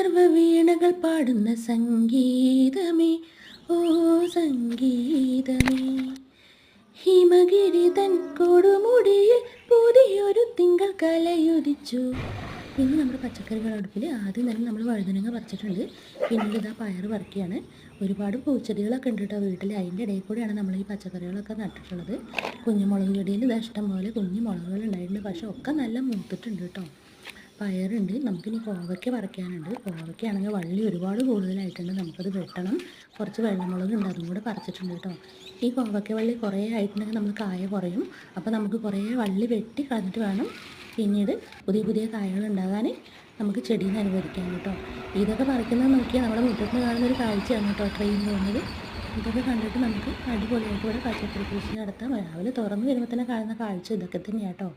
സർവവീണകൾ പാടുന്ന സംഗീതമേ, ഓ സംഗീതമേ. ഹിമഗിരി തൻ കൊടുമുടിയിൽ പുതിയൊരു തിങ്കൾ കലയുദിച്ചു. പിന്നെ നമ്മുടെ പച്ചക്കറികൾ അടുപ്പിൽ ആദ്യം തന്നെ നമ്മൾ വഴുതനങ്ങ പറിച്ചിട്ടുണ്ട്. പിന്നീട് ഇതാ പയർ പറിക്കുകയാണ്. ഒരുപാട് പൂച്ചെടികളൊക്കെ ഉണ്ട് കേട്ടോ വീട്ടിൽ. അതിൻ്റെ ഇടയിൽ കൂടെയാണ് നമ്മൾ ഈ പച്ചക്കറികളൊക്കെ നട്ടിട്ടുള്ളത്. കുഞ്ഞുമുളക് ചെടിയിൽ ഇതാ ഇഷ്ടം പോലെ കുഞ്ഞു മുളകുകൾ ഉണ്ടായിട്ടുണ്ട്. പക്ഷേ ഒക്കെ നല്ല മൂത്തിട്ടുണ്ട് കേട്ടോ. പയറുണ്ട്. നമുക്കിനി കോവയ്ക്ക പറിക്കാനുണ്ട്. കോവയ്ക്കാണെങ്കിൽ വള്ളി ഒരുപാട് കൂടുതലായിട്ടുണ്ട്. നമുക്കത് വെട്ടണം. കുറച്ച് വെള്ളമുളകുണ്ട്, അതും കൂടെ പറിച്ചിട്ടുണ്ട് കേട്ടോ. ഈ കോവയ്ക്ക വള്ളി കുറേ ആയിട്ടുണ്ടെങ്കിൽ നമ്മൾ കായ കുറയും. അപ്പോൾ നമുക്ക് കുറേ വള്ളി വെട്ടി കളഞ്ഞിട്ട് വേണം പിന്നീട് പുതിയ പുതിയ കായകൾ ഉണ്ടാകാൻ നമുക്ക് ചെടീനെ അനുവദിക്കാൻ കേട്ടോ. ഇതൊക്കെ പറിക്കുന്നത് നോക്കിയാൽ നമ്മുടെ മുറ്റത്ത് കാണുന്നൊരു കാഴ്ചയാണ് കേട്ടോ ട്രെയിൻ പോകുന്നത്. ഇതൊക്കെ കണ്ടിട്ട് നമുക്ക് അടിപൊളിയായിട്ട് ഇവിടെ പച്ചക്കറി കൃഷി നടത്താം. രാവിലെ തുറന്ന് വരുമ്പോൾ തന്നെ കാണുന്ന കാഴ്ച ഇതൊക്കെ തന്നെയാണ് കേട്ടോ.